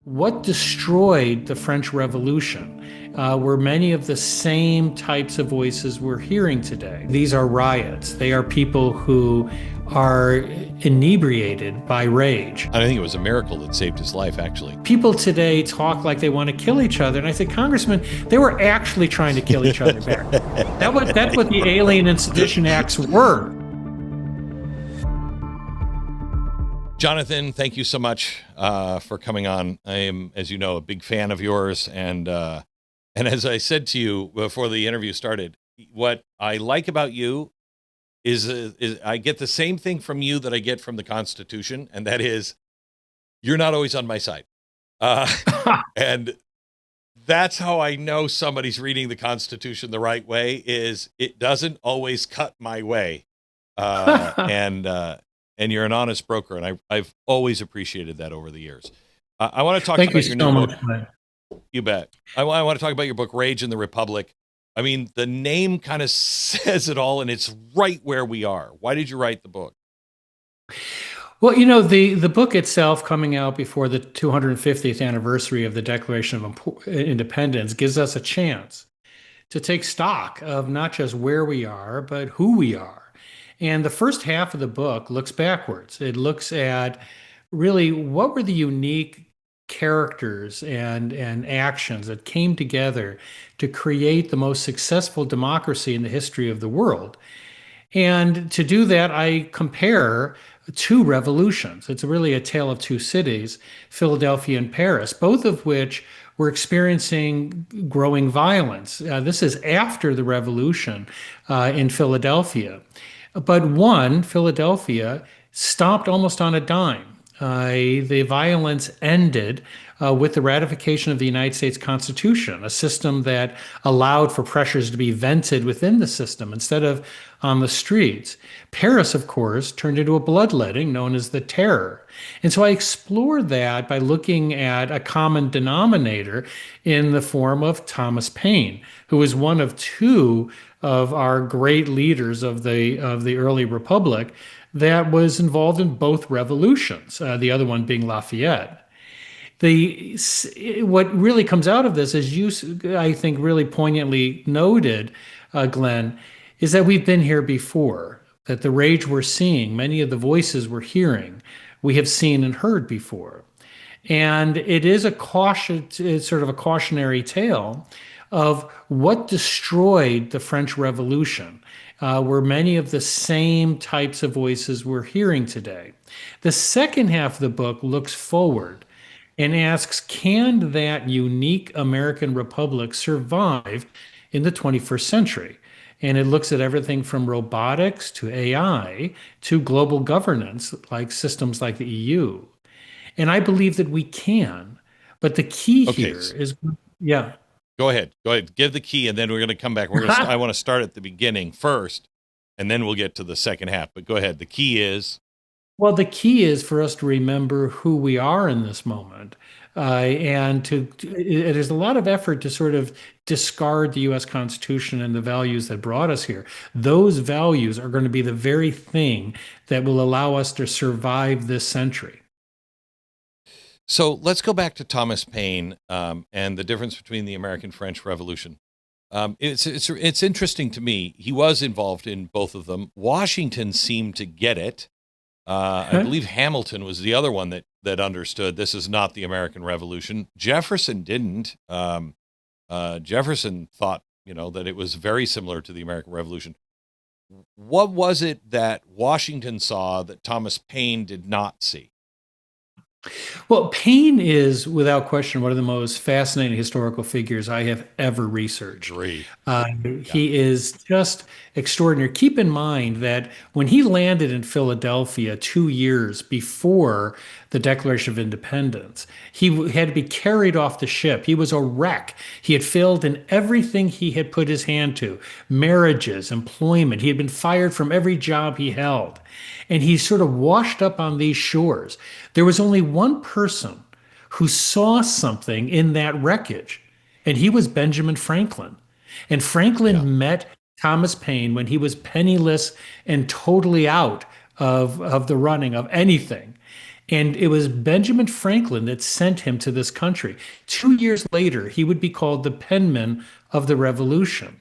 what destroyed the French Revolution were many of the same types of voices we're hearing today. These are riots. They are people who are inebriated by rage. I think it was a miracle that saved his life, actually. People today talk like they want to kill each other. And I said, Congressman, they were actually trying to kill each other back then. That's what the Alien and Sedition Acts were. Jonathan, thank you so much for coming on. I am, as you know, a big fan of yours. And as I said to you before the interview started, what I like about you is I get the same thing from you that I get from the Constitution, and that is you're not always on my side. And that's how I know somebody's reading the Constitution the right way, is it doesn't always cut my way. And you're an honest broker, and I've always appreciated that over the years. I want to talk about your new book. You bet. I want to talk about your book, Rage in the Republic. I mean, the name kind of says it all, and it's right where we are. Why did you write the book? Well, you know, the book itself, coming out before the 250th anniversary of the Declaration of Independence, gives us a chance to take stock of not just where we are, but who we are. And the first half of the book looks backwards. It looks at really what were the unique characters and actions that came together to create the most successful democracy in the history of the world. And to do that, I compare two revolutions. It's really a tale of two cities, Philadelphia and Paris, both of which were experiencing growing violence. This is after the revolution in Philadelphia. But one, Philadelphia, stopped almost on a dime. The violence ended with the ratification of the United States Constitution, a system that allowed for pressures to be vented within the system instead of on the streets. Paris, of course, turned into a bloodletting known as the Terror. And so I explored that by looking at a common denominator in the form of Thomas Paine, who was one of two of our great leaders of the early republic that was involved in both revolutions, the other one being Lafayette. What really comes out of this, as you, I think, really poignantly noted, Glenn, is that we've been here before, that the rage we're seeing, many of the voices we're hearing, we have seen and heard before. And it is it's sort of a cautionary tale of what destroyed the French Revolution, were many of the same types of voices we're hearing today. The second half of the book looks forward and asks, can that unique American republic survive in the 21st century? And it looks at everything from robotics to AI to global governance, like systems like the EU. And I believe that we can. But the key here is, yeah. Go ahead. Give the key, and then we're going to come back. I want to start at the beginning first, and then we'll get to the second half. But go ahead. The key is? Well, the key is for us to remember who we are in this moment. It is a lot of effort to sort of discard the U.S. Constitution and the values that brought us here. Those values are going to be the very thing that will allow us to survive this century. So let's go back to Thomas Paine and the difference between the American-French Revolution. It's interesting to me. He was involved in both of them. Washington seemed to get it. I believe Hamilton was the other one that understood this is not the American Revolution. Jefferson didn't. Jefferson thought, that it was very similar to the American Revolution. What was it that Washington saw that Thomas Paine did not see? Well, Paine is, without question, one of the most fascinating historical figures I have ever researched. He is just extraordinary. Keep in mind that when he landed in Philadelphia 2 years before the Declaration of Independence, he had to be carried off the ship. He was a wreck. He had failed in everything he had put his hand to, marriages, employment. He had been fired from every job he held. And he sort of washed up on these shores. There was only one person who saw something in that wreckage, and he was Benjamin Franklin. And Franklin met Thomas Paine when he was penniless and totally out of the running of anything. And it was Benjamin Franklin that sent him to this country. 2 years later, he would be called the penman of the revolution.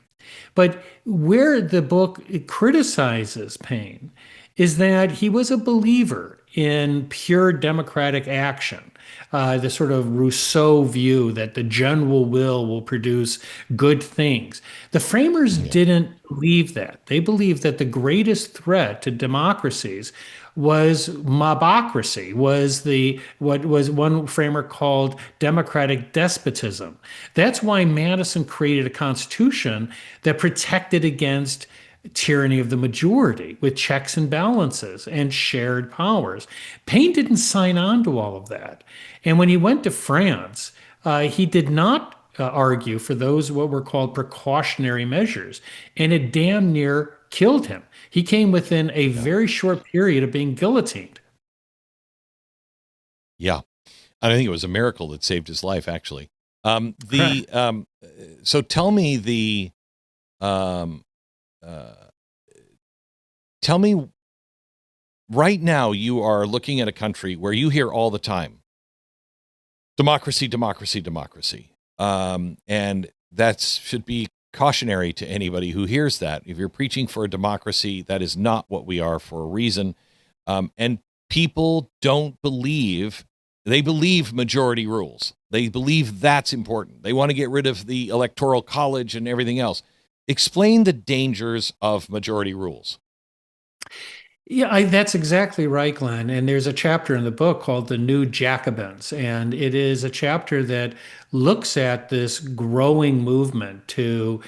But where the book criticizes Paine is that he was a believer in pure democratic action. The sort of Rousseau view that the general will produce good things. The framers Yeah. didn't believe that. They believed that the greatest threat to democracies was mobocracy, was the what was one framer called democratic despotism. That's why Madison created a constitution that protected against tyranny of the majority with checks and balances and shared powers. Paine didn't sign on to all of that. And when he went to France, he did not argue for those what were called precautionary measures, and it damn near killed him. He came within a Yeah. very short period of being guillotined. Yeah. I think it was a miracle that saved his life, actually. Correct. So tell me um, uh, tell me right now, you are looking at a country where you hear all the time, democracy, democracy, democracy. And that should be cautionary to anybody who hears that. If you're preaching for a democracy, that is not what we are for a reason. And people don't believe, they believe majority rules. They believe that's important. They want to get rid of the electoral college and everything else. Explain the dangers of majority rules. Yeah, that's exactly right, Glenn. And there's a chapter in the book called The New Jacobins. And it is a chapter that looks at this growing movement to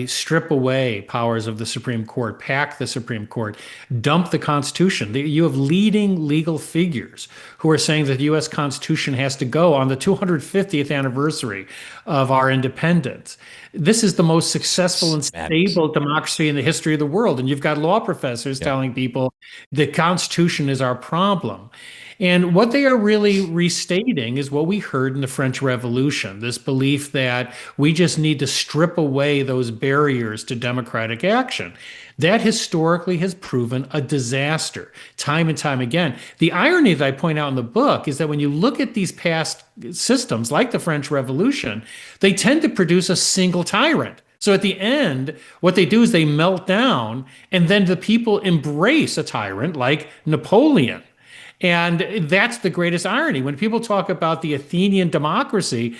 strip away powers of the Supreme Court, pack the Supreme Court, dump the Constitution. You have leading legal figures who are saying that the U.S. Constitution has to go on the 250th anniversary of our independence. This is the most successful and Madness. stable democracy in the history of the world. And you've got law professors Yeah. telling people the Constitution is our problem. And what they are really restating is what we heard in the French Revolution, this belief that we just need to strip away those barriers to democratic action. That historically has proven a disaster time and time again. The irony that I point out in the book is that when you look at these past systems like the French Revolution, they tend to produce a single tyrant. So at the end, what they do is they melt down, and then the people embrace a tyrant like Napoleon. And that's the greatest irony. When people talk about the Athenian democracy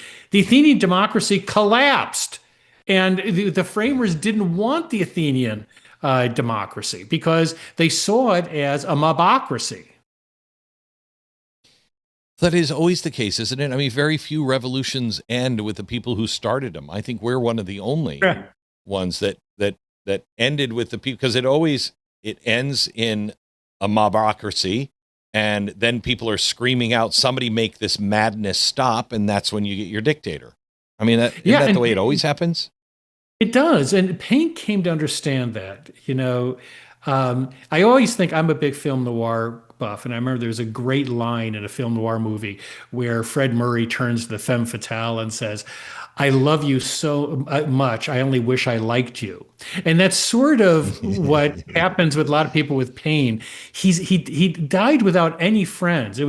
collapsed. And the framers didn't want the Athenian democracy because they saw it as a mobocracy. That is always the case, isn't it? I mean, very few revolutions end with the people who started them. I think we're one of the only ones that ended with the people, because it ends in a mobocracy, and then people are screaming out, "Somebody make this madness stop!" And that's when you get your dictator. I mean, isn't Yeah, that the and way it always happens? it does. And Paine came to understand that. I always think I'm a big film noir buff. And I remember there's a great line in a film noir movie where Fred Murray turns to the femme fatale and says, "I love you so much. I only wish I liked you." And that's sort of what happens with a lot of people with Paine. He died without any friends.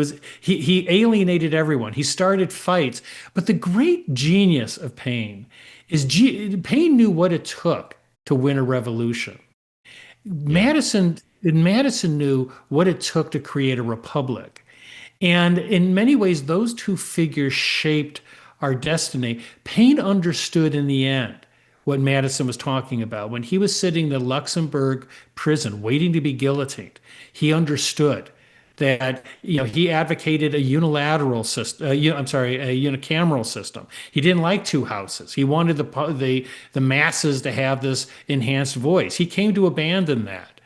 He alienated everyone. He started fights. But the great genius of Paine is Paine knew what it took to win a revolution. Yeah. Madison knew what it took to create a republic. And in many ways, those two figures shaped our destiny. Paine understood in the end what Madison was talking about. When he was sitting in the Luxembourg prison waiting to be guillotined, he understood that he advocated a unilateral system. I'm sorry, a unicameral system. He didn't like two houses. He wanted the masses to have this enhanced voice. He came to abandon that,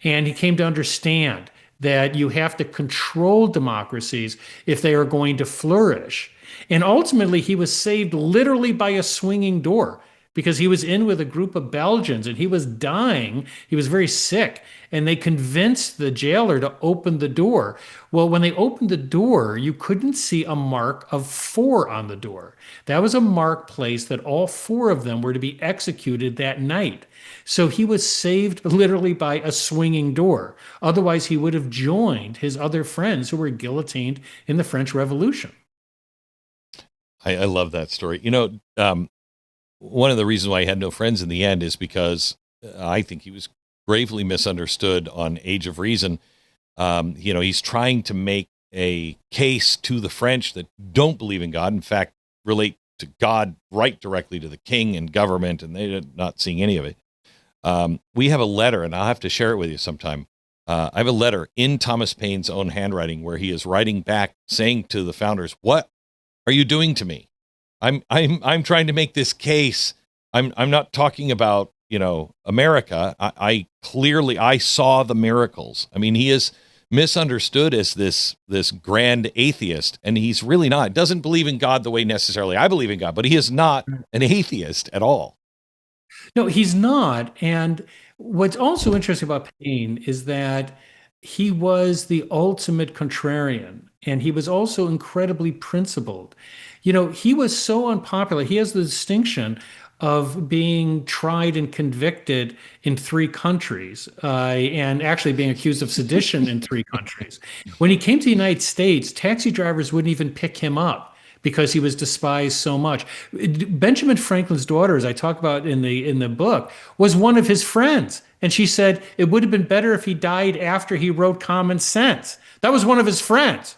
and he came to understand that you have to control democracies if they are going to flourish. And ultimately, he was saved literally by a swinging door. because he was in with a group of Belgians and he was dying. He was very sick. And they convinced the jailer to open the door. Well, when they opened the door, you couldn't see a mark of 4 on the door. That was a mark placed that all 4 of them were to be executed that night. So he was saved literally by a swinging door. Otherwise, he would have joined his other friends who were guillotined in the French Revolution. I love that story. One of the reasons why he had no friends in the end is because I think he was gravely misunderstood on Age of Reason. He's trying to make a case to the French that don't believe in God, in fact, relate to God right directly to the king and government, and they're not seeing any of it. We have a letter, and I'll have to share it with you sometime. I have a letter in Thomas Paine's own handwriting where he is writing back saying to the founders, "What are you doing to me? I'm trying to make this case. I'm not talking about, America. I clearly saw the miracles. I mean, he is misunderstood as this grand atheist, and he's really not. Doesn't believe in God the way necessarily I believe in God, but he is not an atheist at all." No, he's not. And what's also interesting about Paine is that he was the ultimate contrarian, and he was also incredibly principled. He was so unpopular. He has the distinction of being tried and convicted in 3 countries, and actually being accused of sedition in 3 countries. When he came to the United States, taxi drivers wouldn't even pick him up because he was despised so much. Benjamin Franklin's daughter, as I talk about in the book, was one of his friends. And she said it would have been better if he died after he wrote Common Sense. That was one of his friends.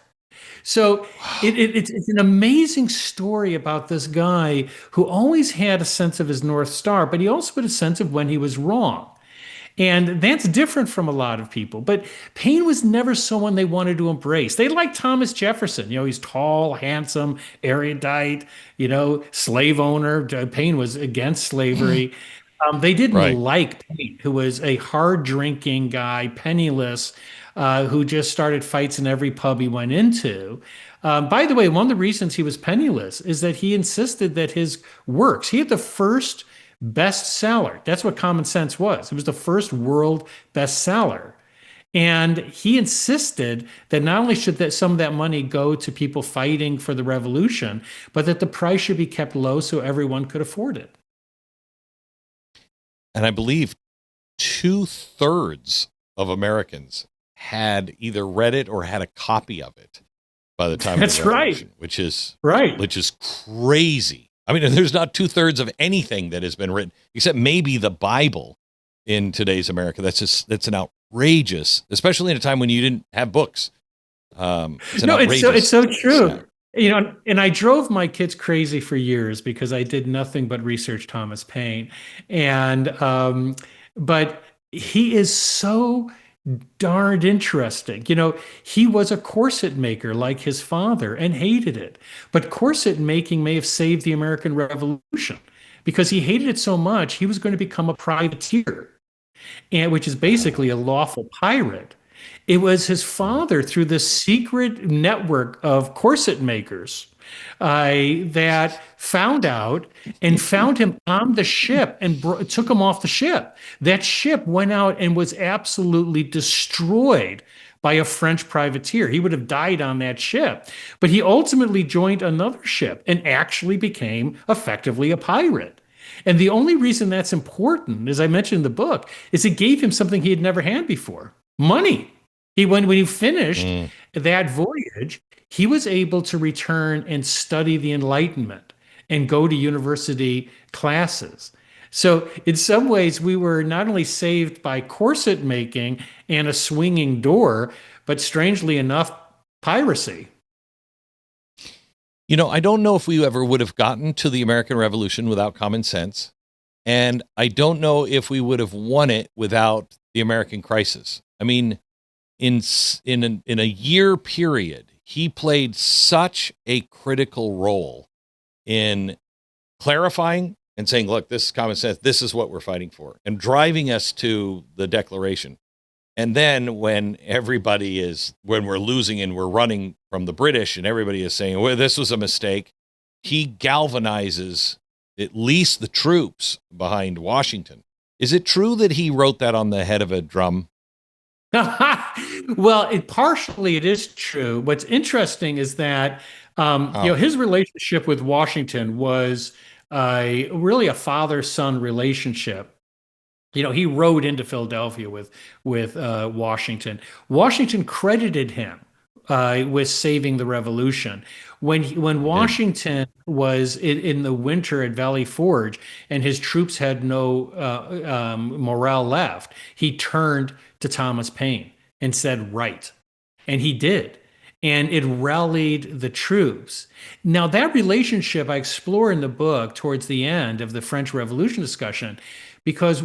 So it's an amazing story about this guy who always had a sense of his North Star, but he also had a sense of when he was wrong. And that's different from a lot of people. But Paine was never someone they wanted to embrace. They liked Thomas Jefferson. He's tall, handsome, erudite, slave owner. Paine was against slavery. They didn't Right. like Paine, who was a hard drinking guy, penniless, who just started fights in every pub he went into. By the way, one of the reasons he was penniless is that he insisted that his works, he had the first bestseller. That's what Common Sense was. It was the first world bestseller. And he insisted that not only should some of that money go to people fighting for the revolution, but that the price should be kept low so everyone could afford it. And I believe 2/3 of Americans had either read it or had a copy of it by the time That's of the revolution, right. which is Right. which is crazy. I mean, there's not 2/3 of anything that has been written, except maybe the Bible in today's America. That's an outrageous, especially in a time when you didn't have books. It's so true. Stat. And I drove my kids crazy for years because I did nothing but research Thomas Paine. And but he is so darned interesting. He was a corset maker like his father and hated it. But corset making may have saved the American Revolution because he hated it so much, he was going to become a privateer, and which is basically a lawful pirate. It was his father, through this secret network of corset makers, that found out and found him on the ship and took him off the ship. That ship went out and was absolutely destroyed by a French privateer. He would have died on that ship. But he ultimately joined another ship and actually became effectively a pirate. And the only reason that's important, as I mentioned in the book, is it gave him something he had never had before: money. When he finished that voyage, he was able to return and study the Enlightenment and go to university classes. So in some ways, we were not only saved by corset making and a swinging door, but strangely enough, piracy. I don't know if we ever would have gotten to the American Revolution without Common Sense. And I don't know if we would have won it without the American crisis. I mean, in a year period, he played such a critical role in clarifying and saying, look, this is common sense. This is what we're fighting for, and driving us to the Declaration. And then when we're losing and we're running from the British and everybody is saying, well, this was a mistake, he galvanizes at least the troops behind Washington. Is it true that he wrote that on the head of a drum? Well, partially it is true. What's interesting is that Oh, his relationship with Washington was really a father-son relationship. He rode into Philadelphia with Washington. Washington credited him with saving the revolution. When he did. Washington was in the winter at Valley Forge and his troops had no morale left, he turned to Thomas Paine and said, "Right." And he did. And it rallied the troops. Now, that relationship I explore in the book towards the end of the French Revolution discussion, because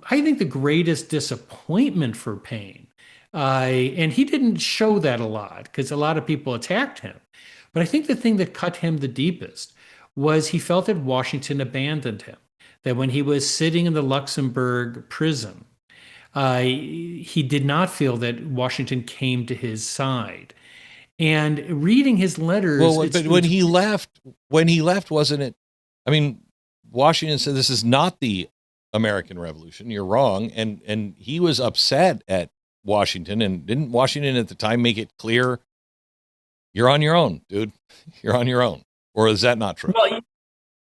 I think the greatest disappointment for Paine, and he didn't show that a lot because a lot of people attacked him, but I think the thing that cut him the deepest was he felt that Washington abandoned him, that when he was sitting in the Luxembourg prison, he did not feel that Washington came to his side. And reading his letters, Well, but when he left, wasn't it? I mean, Washington said this is not the American Revolution. You're wrong, and he was upset at Washington. And didn't Washington at the time make it clear you're on your own, dude? You're on your own, or is that not true? well,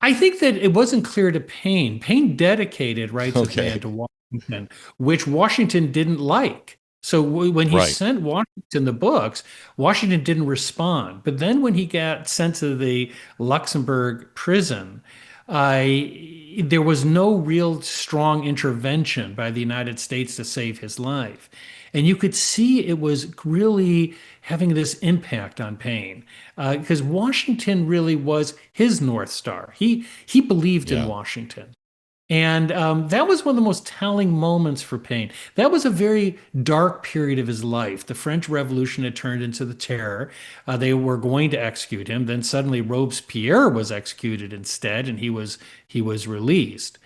I think that it wasn't clear to Paine. Paine dedicated Rights of Okay, Man to Washington, which Washington didn't like. So when he right. sent Washington the books, Washington didn't respond. But then when he got sent to the Luxembourg prison, there was no real strong intervention by the United States to save his life. And you could see it was really having this impact on Paine because Washington really was his North Star. He believed in Yeah. Washington. And that was one of the most telling moments for Paine. That was a very dark period of his life. The French Revolution had turned into the Terror. They were going to execute him. Then suddenly Robespierre was executed instead, and he was released.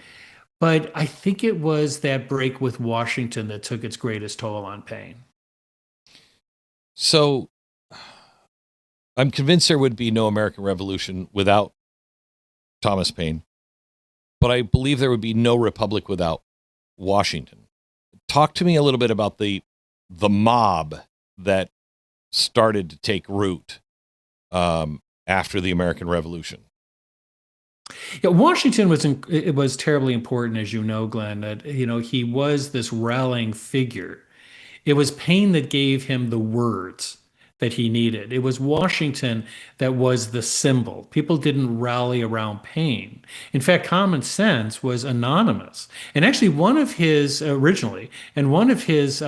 But I think it was that break with Washington that took its greatest toll on Paine. So I'm convinced there would be no American Revolution without Thomas Paine, but I believe there would be no republic without Washington. Talk to me a little bit about the mob that started to take root after the American Revolution. Yeah, Washington it was terribly important, as you know, Glenn. That he was this rallying figure. It was Paine that gave him the words that he needed. It was Washington that was the symbol. People didn't rally around Paine. In fact, Common Sense was anonymous. And actually, one of his originally, and one of his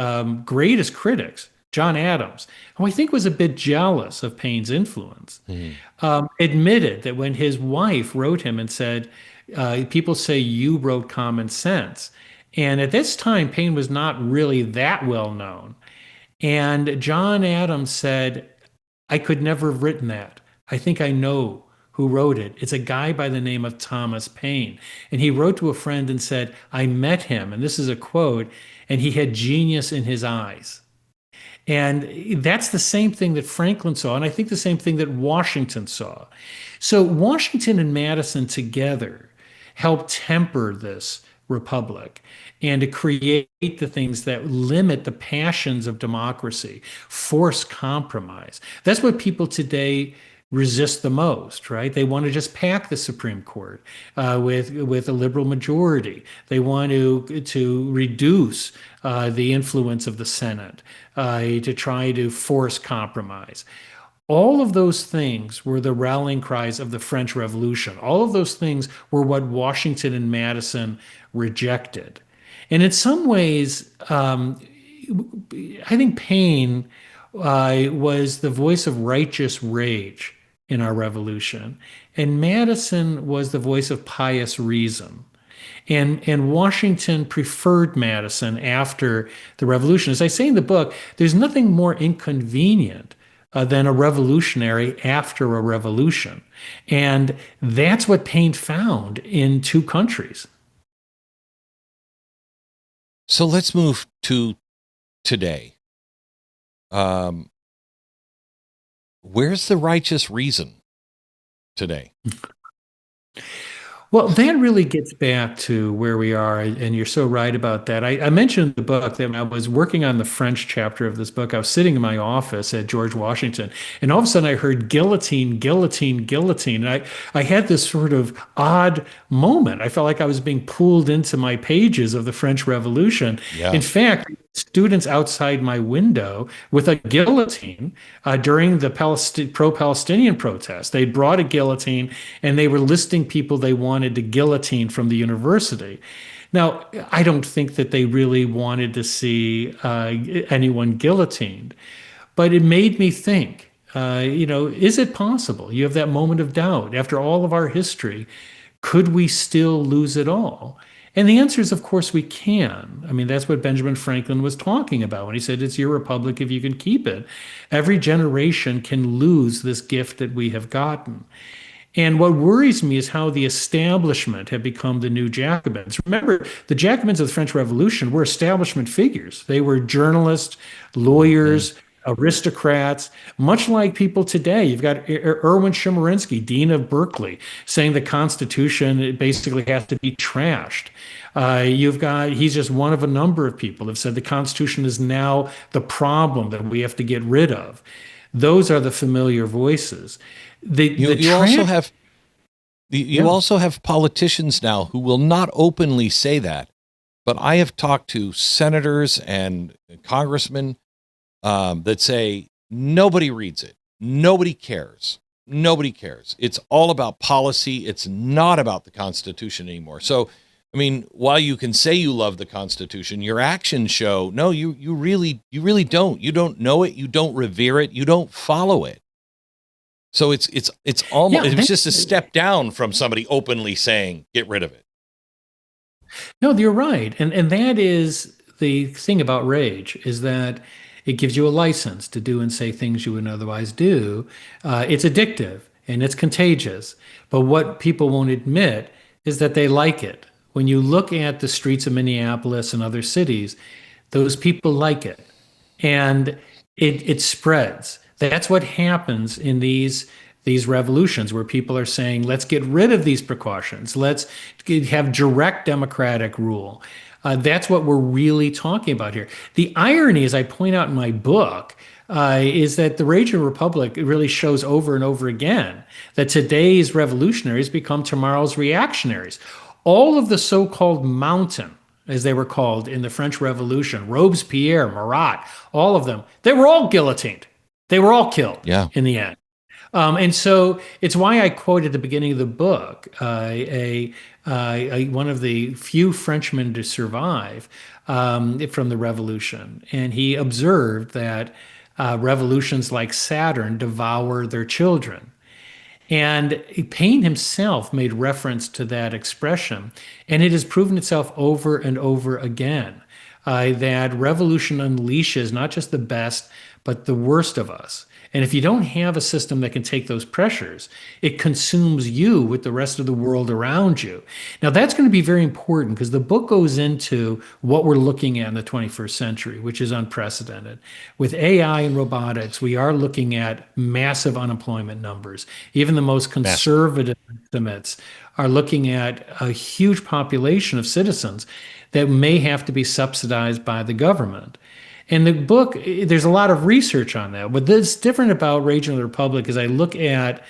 greatest critics, John Adams, who I think was a bit jealous of Paine's influence, Mhm. admitted that when his wife wrote him and said, people say you wrote Common Sense. And at this time, Paine was not really that well known. And John Adams said, I could never have written that. I think I know who wrote it. It's a guy by the name of Thomas Paine. And he wrote to a friend and said, I met him, and this is a quote, and he had genius in his eyes. And that's the same thing that Franklin saw, and I think the same thing that Washington saw. So Washington and Madison together helped temper this republic and to create the things that limit the passions of democracy, force compromise. That's what people today resist the most, right? They want to just pack the Supreme Court with a liberal majority. They want to reduce the influence of the Senate, to try to force compromise. All of those things were the rallying cries of the French Revolution. All of those things were what Washington and Madison rejected. And in some ways, I think Paine was the voice of righteous rage in our revolution, and Madison was the voice of pious reason. And Washington preferred Madison after the revolution. As I say in the book, there's nothing more inconvenient than a revolutionary after a revolution. And that's what Paine found in two countries. So let's move to today. Um, where's the righteous reason today? Well, that really gets back to where we are, and you're so right about that. I mentioned in the book that when I was working on the French chapter of this book, I was sitting in my office at George Washington, and all of a sudden I heard guillotine, guillotine, guillotine. And I had this sort of odd moment. I felt like I was being pulled into my pages of the French Revolution. In Yeah. fact, students outside my window with a guillotine during the pro-Palestinian protest. They brought a guillotine and they were listing people they wanted to guillotine from the university. Now, I don't think that they really wanted to see anyone guillotined, but it made me think, is it possible? You have that moment of doubt after all of our history. Could we still lose it all? And the answer is, of course, we can. I mean, that's what Benjamin Franklin was talking about when he said, it's your republic if you can keep it. Every generation can lose this gift that we have gotten. And what worries me is how the establishment have become the new Jacobins. Remember, the Jacobins of the French Revolution were establishment figures. They were journalists, lawyers, aristocrats, much like people today. You've got Erwin Chemerinsky, Dean of Berkeley, saying the Constitution basically has to be trashed. He's just one of a number of people that have said the Constitution is now the problem that we have to get rid of. Those are the familiar voices. You also have politicians now who will not openly say that, but I have talked to senators and congressmen that say nobody reads it, nobody cares, It's all about policy. It's not about the Constitution anymore. So, I mean, while you can say you love the Constitution, your actions show no, you really don't. You don't know it. You don't revere it. You don't follow it. So it's almost it's just a step down from somebody openly saying get rid of it. No, you're right. And that is the thing about rage, is that it gives you a license to do and say things you wouldn't otherwise do. It's addictive and it's contagious. But what people won't admit is that they like it. When you look at the streets of Minneapolis and other cities, those people like it. And it spreads. That's what happens in these revolutions where people are saying, let's get rid of these precautions. Let's have direct democratic rule. That's what we're really talking about here. The irony, as I point out in my book, is that the Raging Republic really shows over and over again that today's revolutionaries become tomorrow's reactionaries. All of the so-called mountain, as they were called in the French Revolution, Robespierre, Marat, all of them, they were all guillotined. They were all killed in the end. And so it's why I quote at the beginning of the book one of the few Frenchmen to survive from the revolution. And he observed that revolutions like Saturn devour their children. And Paine himself made reference to that expression, and it has proven itself over and over again that revolution unleashes not just the best, but the worst of us. And if you don't have a system that can take those pressures, it consumes you with the rest of the world around you. Now, that's going to be very important because the book goes into what we're looking at in the 21st century, which is unprecedented. With AI and robotics, we are looking at massive unemployment numbers. Even the most conservative estimates are looking at a huge population of citizens that may have to be subsidized by the government. In the book, there's a lot of research on that. What's different about Raging the Republic is I look at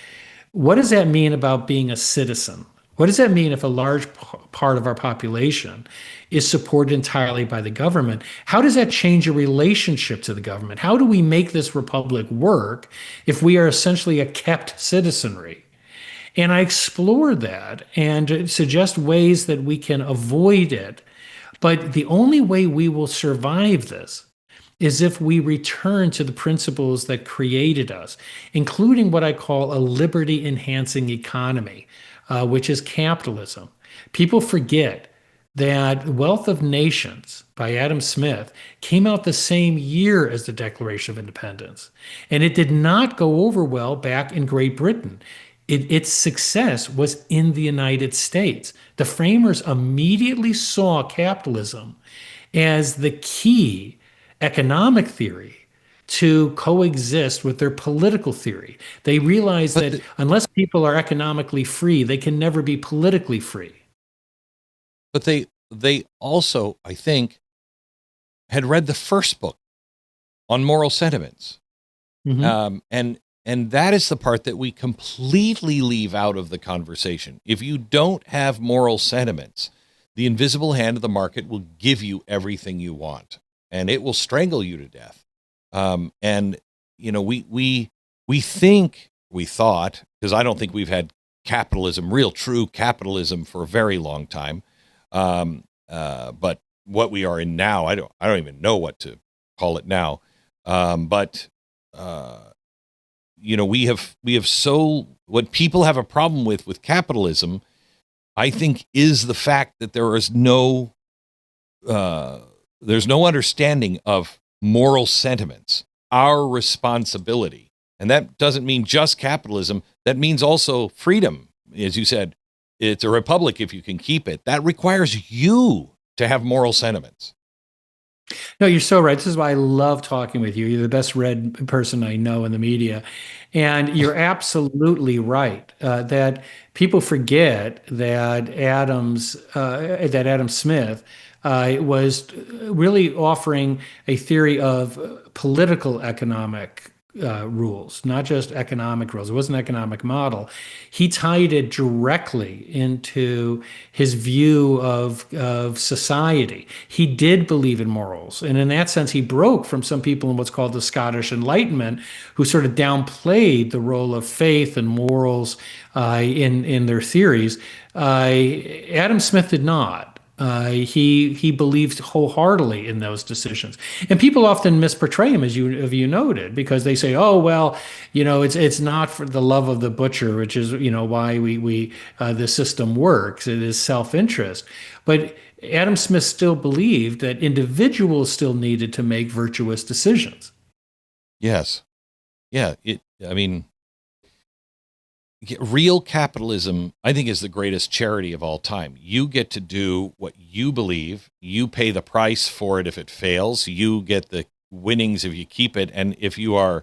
what does that mean about being a citizen? What does that mean if a large part of our population is supported entirely by the government? How does that change your relationship to the government? How do we make this republic work if we are essentially a kept citizenry? And I explore that and suggest ways that we can avoid it. But the only way we will survive this is if we return to the principles that created us, including what I call a liberty-enhancing economy, which is capitalism. People forget that Wealth of Nations by Adam Smith came out the same year as the Declaration of Independence, and it did not go over well back in Great Britain. Its success was in the United States. The framers immediately saw capitalism as the key economic theory to coexist with their political theory. They realize But that unless people are economically free, they can never be politically free. but they also, I think, had read the first book on moral sentiments. Mhm. And that is the part that we completely leave out of the conversation. If you don't have moral sentiments, the invisible hand of the market will give you everything you want, and it will strangle you to death. And you know, we thought, because I don't think we've had capitalism, real true capitalism, for a very long time. But what we are in now, I don't even know what to call it now. But you know, we have so, what people have a problem with capitalism, I think, is the fact that there's no understanding of moral sentiments, our responsibility. And that doesn't mean just capitalism. That means also freedom. As you said, it's a republic if you can keep it. That requires you to have moral sentiments. No, you're so right. This is why I love talking with you. You're the best read person I know in the media. And you're absolutely right that people forget that Adam Smith was really offering a theory of political economic rules, not just economic rules. It was an economic model. He tied it directly into his view of society. He did believe in morals. And in that sense, he broke from some people in what's called the Scottish Enlightenment, who sort of downplayed the role of faith and morals in their theories. Adam Smith did not. He believed wholeheartedly in those decisions, and people often misportray him, as you noted, because they say, "Oh, well, it's not for the love of the butcher, which is why we the system works. It is self-interest." But Adam Smith still believed that individuals still needed to make virtuous decisions. Yes. Yeah. I mean, real capitalism, I think, is the greatest charity of all time. You get to do what you believe. You pay the price for it if it fails. You get the winnings if you keep it. And if you're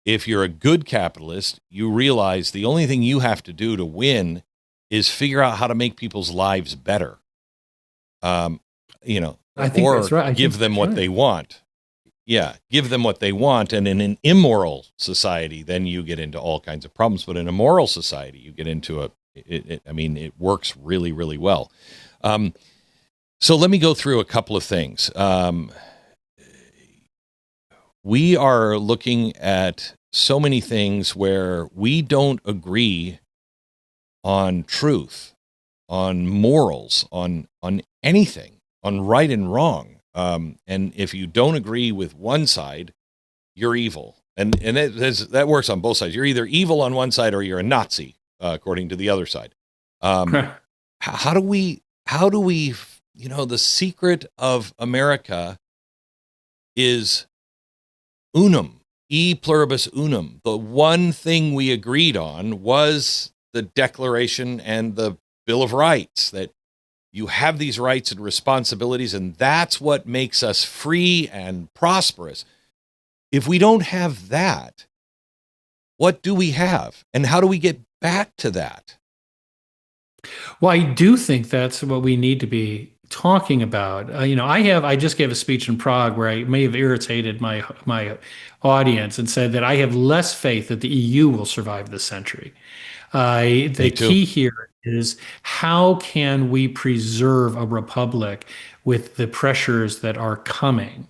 a good capitalist, you realize the only thing you have to do to win is figure out how to make people's lives better. I think or that's right. give them what they want. Yeah, give them what they want. And in an immoral society, then you get into all kinds of problems. But in a moral society, you get into it works really, really well. So let me go through a couple of things. We are looking at so many things where we don't agree on truth, on morals, on anything, on right and wrong. And if you don't agree with one side, you're evil. And that works on both sides. You're either evil on one side or you're a Nazi, according to the other side. How do we, the secret of America is unum, e pluribus unum. The one thing we agreed on was the Declaration and the Bill of Rights, that you have these rights and responsibilities, and that's what makes us free and prosperous. If we don't have that, what do we have? And how do we get back to that? Well, I do think that's what we need to be talking about. I just gave a speech in Prague where I may have irritated my audience and said that I have less faith that the EU will survive this century. The key here is, how can we preserve a republic with the pressures that are coming?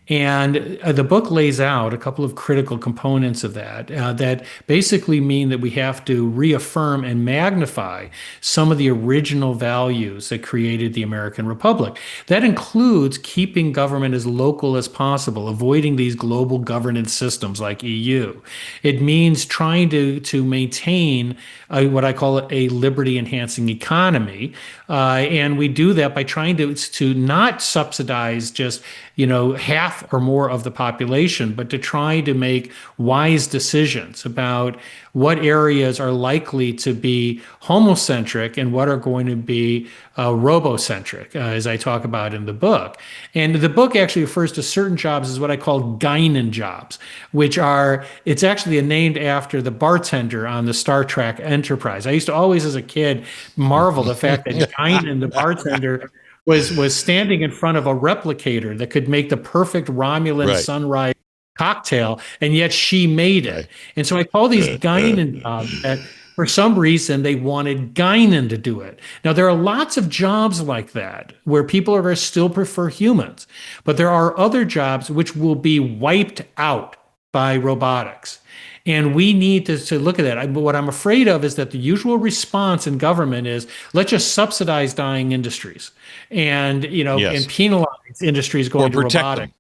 And the book lays out a couple of critical components of that basically mean that we have to reaffirm and magnify some of the original values that created the American Republic. That includes keeping government as local as possible, avoiding these global governance systems like EU. It means trying to maintain what I call a liberty-enhancing economy, and we do that by trying to not subsidize just half half or more of the population, but to try to make wise decisions about what areas are likely to be homocentric and what are going to be robocentric, as I talk about in the book. And the book actually refers to certain jobs as what I call Guinan jobs, which are, it's actually named after the bartender on the Star Trek Enterprise. I used to always, as a kid, marvel the fact that Guinan, the bartender, was standing in front of a replicator that could make the perfect Romulan sunrise cocktail, and yet she made it. And so I call these Guinan jobs that for some reason they wanted Guinan to do it. Now there are lots of jobs like that where people are still prefer humans, but there are other jobs which will be wiped out by robotics. And we need to look at that. But what I'm afraid of is that the usual response in government is, let's just subsidize dying industries and, and penalize industries going to robotics.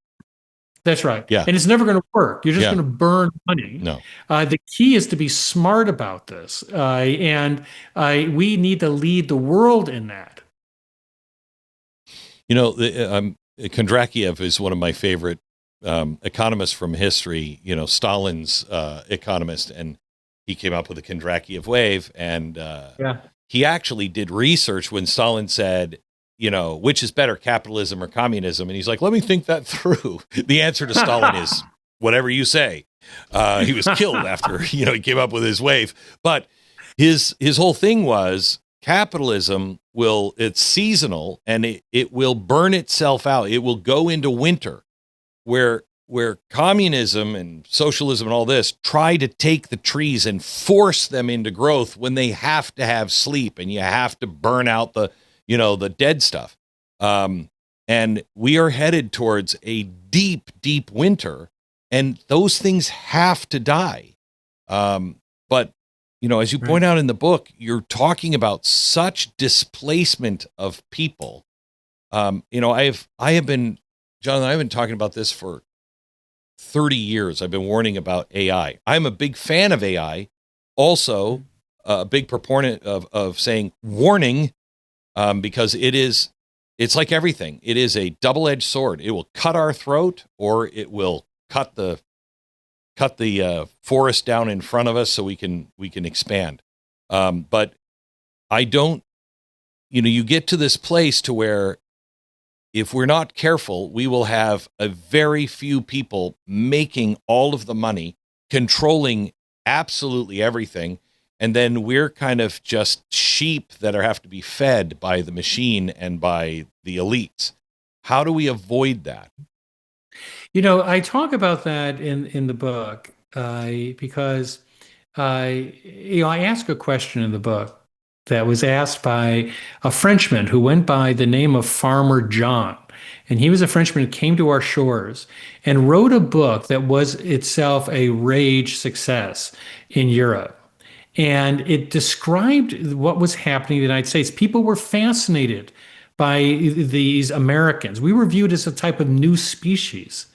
That's right. Yeah. And it's never going to work. You're just going to burn money. No. The key is to be smart about this. And we need to lead the world in that. Kondratiev is one of my favorite economists from history, Stalin's economist, and he came up with the Kondratiev wave. And he actually did research when Stalin said, which is better, capitalism or communism? And he's like, let me think that through. The answer to Stalin is whatever you say. He was killed after, he came up with his wave. But his whole thing was capitalism it's seasonal, and it will burn itself out. It will go into winter, where communism and socialism and all this try to take the trees and force them into growth when they have to have sleep, and you have to burn out the dead stuff. And we are headed towards a deep, deep winter, and those things have to die. But, as you point out in the book, you're talking about such displacement of people. I have been, Jonathan, I've been talking about this for 30 years. I've been warning about AI. I'm a big fan of AI, also a big proponent of saying warning, because it's like everything. It is a double-edged sword. It will cut our throat, or it will cut the forest down in front of us so we can expand. But I don't, you get to this place to where if we're not careful, we will have a very few people making all of the money, controlling absolutely everything. And then we're kind of just sheep that have to be fed by the machine and by the elites. How do we avoid that? I talk about that in the book because I ask a question in the book that was asked by a Frenchman who went by the name of Farmer John. And he was a Frenchman who came to our shores and wrote a book that was itself a rage success in Europe. And it described what was happening in the United States. People were fascinated by these Americans. We were viewed as a type of new species.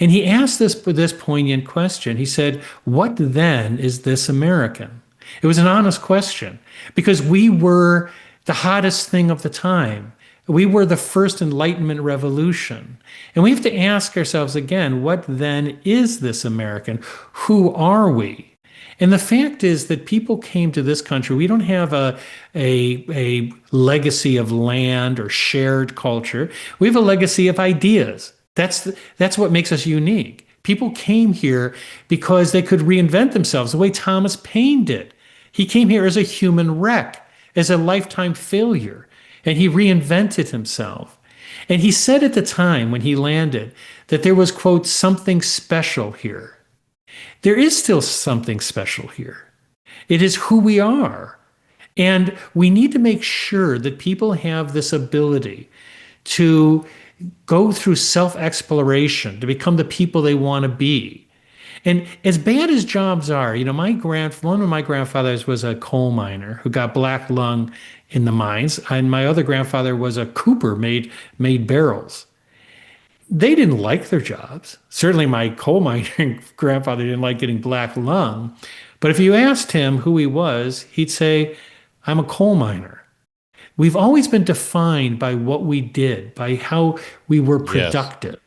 And he asked this poignant question. He said, what then is this American? It was an honest question because we were the hottest thing of the time. We were the first Enlightenment revolution. And we have to ask ourselves again, what then is this American? Who are we? And the fact is that people came to this country. We don't have a legacy of land or shared culture. We have a legacy of ideas. That's what makes us unique. People came here because they could reinvent themselves the way Thomas Paine did. He came here as a human wreck, as a lifetime failure, and he reinvented himself. And he said at the time when he landed that there was, quote, something special here. There is still something special here. It is who we are. And we need to make sure that people have this ability to go through self-exploration, to become the people they want to be. And as bad as jobs are, one of my grandfathers was a coal miner who got black lung in the mines, and my other grandfather was a cooper, made barrels. They didn't like their jobs. Certainly my coal mining grandfather didn't like getting black lung. But if you asked him who he was, he'd say, I'm a coal miner. We've always been defined by what we did, by how we were productive. Yes.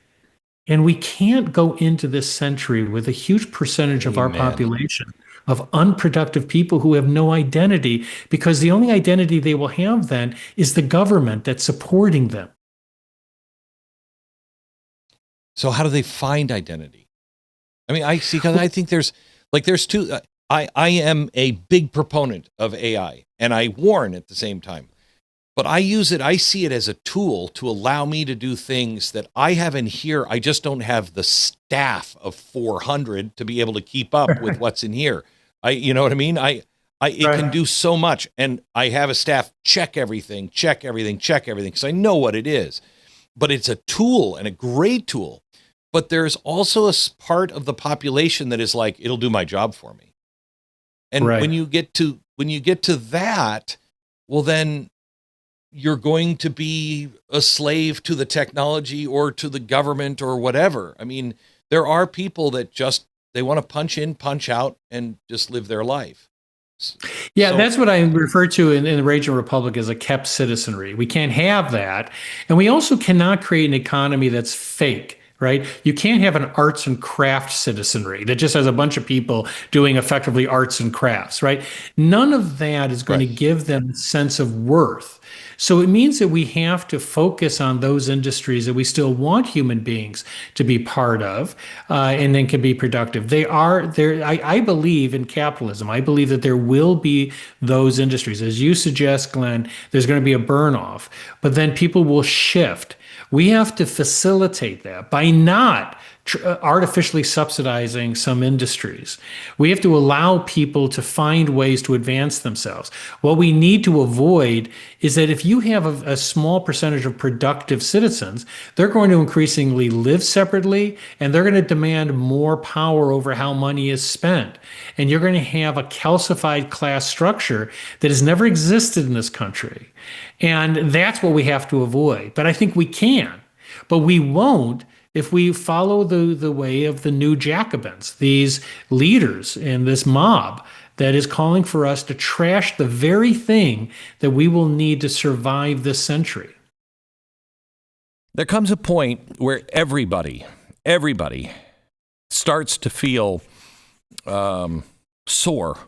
And we can't go into this century with a huge percentage of our Amen. population of unproductive people who have no identity, because the only identity they will have then is the government that's supporting them. So how do they find identity? I mean, I see, because I think there's two. I am a big proponent of AI, and I warn at the same time. But I see it as a tool to allow me to do things that I have in here. I just don't have the staff of 400 to be able to keep up with what's in here. You know what I mean? It can do so much. And I have a staff check everything, because I know what it is. But it's a tool, and a great tool. But there's also a part of the population that is like, it'll do my job for me. And when you get to that, well, then you're going to be a slave to the technology or to the government or whatever. I mean, there are people that they want to punch in, punch out, and just live their life. Yeah, that's what I refer to in the Raging Republic as a kept citizenry. We can't have that. And we also cannot create an economy that's fake. Right? You can't have an arts and crafts citizenry that just has a bunch of people doing effectively arts and crafts, right? None of that is going to give them a sense of worth. So it means that we have to focus on those industries that we still want human beings to be part of, and then can be productive. They are there. I believe in capitalism. I believe that there will be those industries. As you suggest, Glenn, there's going to be a burn off, but then people will shift. We have to facilitate that by not artificially subsidizing some industries. We have to allow people to find ways to advance themselves. What we need to avoid is that if you have a small percentage of productive citizens, they're going to increasingly live separately, and they're going to demand more power over how money is spent. And you're going to have a calcified class structure that has never existed in this country. And that's what we have to avoid. But I think we can. But we won't if we follow the way of the new Jacobins, these leaders in this mob that is calling for us to trash the very thing that we will need to survive this century. There comes a point where everybody starts to feel sore,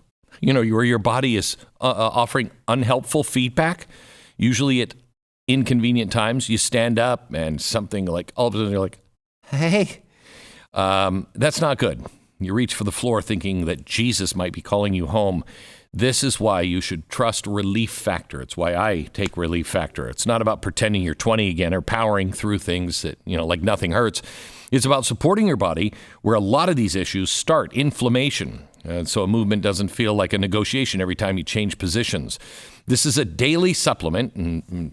where your body is offering unhelpful feedback, usually at inconvenient times. You stand up and something like, all of a sudden you're like, hey, that's not good. You reach for the floor thinking that Jesus might be calling you home. This is why you should trust Relief Factor. It's why I take Relief Factor. It's not about pretending you're 20 again or powering through things that, like nothing hurts. It's about supporting your body where a lot of these issues start. Inflammation. So a movement doesn't feel like a negotiation every time you change positions. This is a daily supplement, and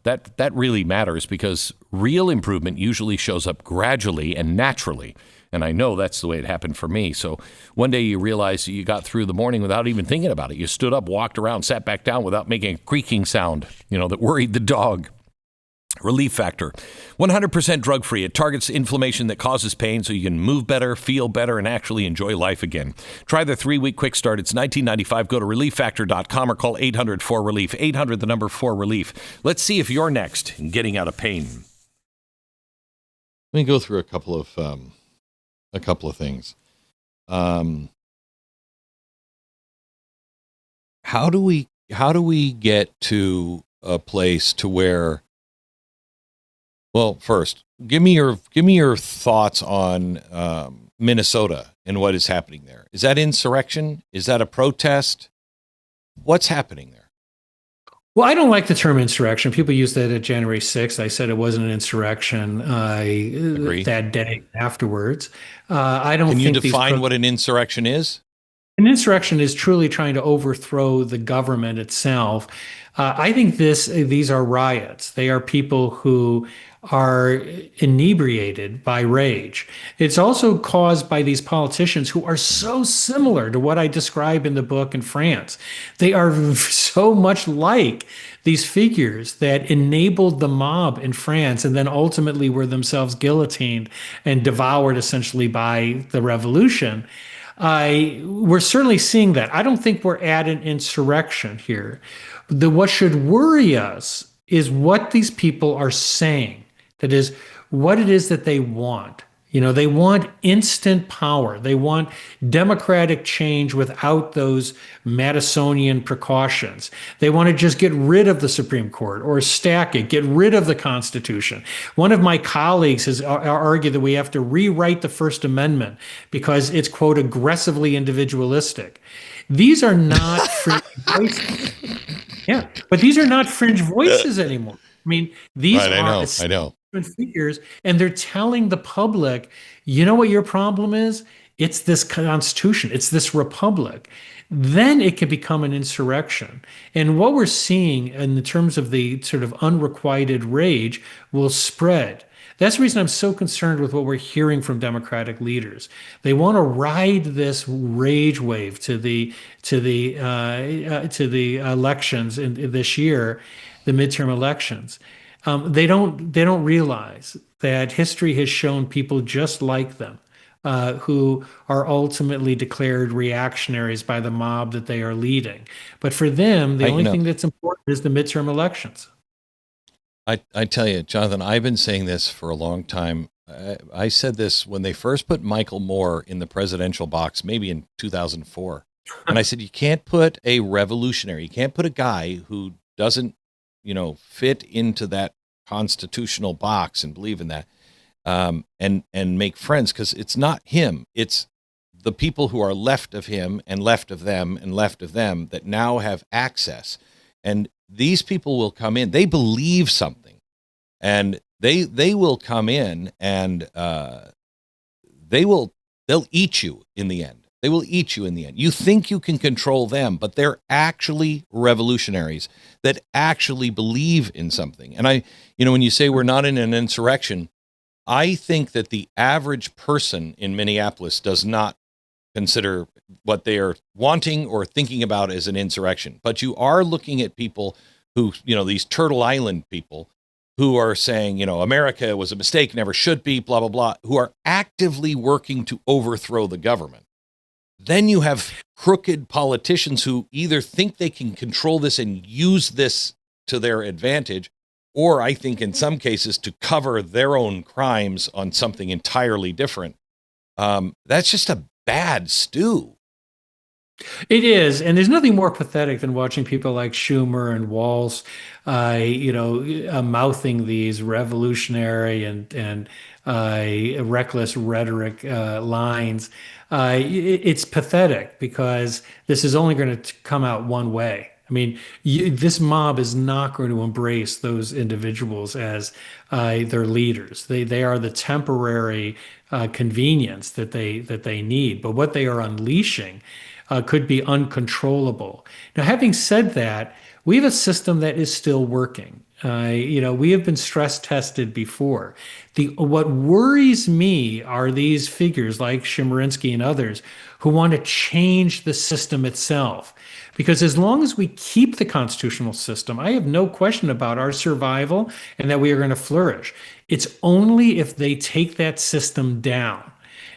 that really matters because real improvement usually shows up gradually and naturally. And I know that's the way it happened for me. So one day you realize you got through the morning without even thinking about it. You stood up, walked around, sat back down without making a creaking sound, that worried the dog. Relief Factor, 100% drug-free. It targets inflammation that causes pain so you can move better, feel better, and actually enjoy life again. Try the 3-week quick start. It's $19.95. Go to relieffactor.com or call 800-4-RELIEF, 800, the number 4-RELIEF. Let's see if you're next in getting out of pain. Let me go through a couple of things. How do we get to a place to where, well, first, give me your thoughts on Minnesota and what is happening there. Is that insurrection? Is that a protest? What's happening there? Well, I don't like the term insurrection. People use that at January 6th. I said it wasn't an insurrection that day afterwards. I don't. Can you think define what an insurrection is? An insurrection is truly trying to overthrow the government itself. I think these are riots. They are people who are inebriated by rage. It's also caused by these politicians who are so similar to what I describe in the book in France. They are so much like these figures that enabled the mob in France and then ultimately were themselves guillotined and devoured essentially by the revolution. We're certainly seeing that. I don't think we're at an insurrection here. What should worry us is what these people are saying. That is what it is that they want. They want instant power. They want democratic change without those Madisonian precautions. They want to just get rid of the Supreme Court or stack it, get rid of the Constitution. One of my colleagues has argued that we have to rewrite the First Amendment because it's, quote, aggressively individualistic. These are not fringe voices. Yeah, but these are not fringe voices anymore. I mean, these Right, are I know. figures, and they're telling the public, you know what your problem is? It's this Constitution, it's this republic. Then it can become an insurrection. And what we're seeing in the terms of the sort of unrequited rage will spread. That's the reason I'm so concerned with what we're hearing from Democratic leaders. They want to ride this rage wave to the elections in this year, the midterm elections. They don't realize that history has shown people just like them, who are ultimately declared reactionaries by the mob that they are leading. But for them, the only thing that's important is the midterm elections. I tell you, Jonathan, I've been saying this for a long time. I said this when they first put Michael Moore in the presidential box, maybe in 2004. And I said, you can't put a revolutionary, you can't put a guy who doesn't, fit into that constitutional box and believe in that, and make friends, because it's not him. It's the people who are left of him and left of them and left of them that now have access. And these people will come in. They believe something, and they will come in, and they'll eat you in the end. They will eat you in the end. You think you can control them, but they're actually revolutionaries that actually believe in something. And when you say we're not in an insurrection, I think that the average person in Minneapolis does not consider what they are wanting or thinking about as an insurrection. But you are looking at people who, these Turtle Island people who are saying, America was a mistake, never should be, blah, blah, blah, who are actively working to overthrow the government. Then you have crooked politicians who either think they can control this and use this to their advantage, or I think in some cases to cover their own crimes on something entirely different. That's just a bad stew. It is, and there's nothing more pathetic than watching people like Schumer and Walz, mouthing these revolutionary and reckless rhetoric lines. It's pathetic because this is only going to come out one way. I mean, this mob is not going to embrace those individuals as their leaders. They are the temporary convenience that they need. But what they are unleashing could be uncontrollable. Now, having said that, we have a system that is still working. We have been stress tested before. What worries me are these figures like Chemerinsky and others who want to change the system itself. Because as long as we keep the constitutional system, I have no question about our survival and that we are going to flourish. It's only if they take that system down.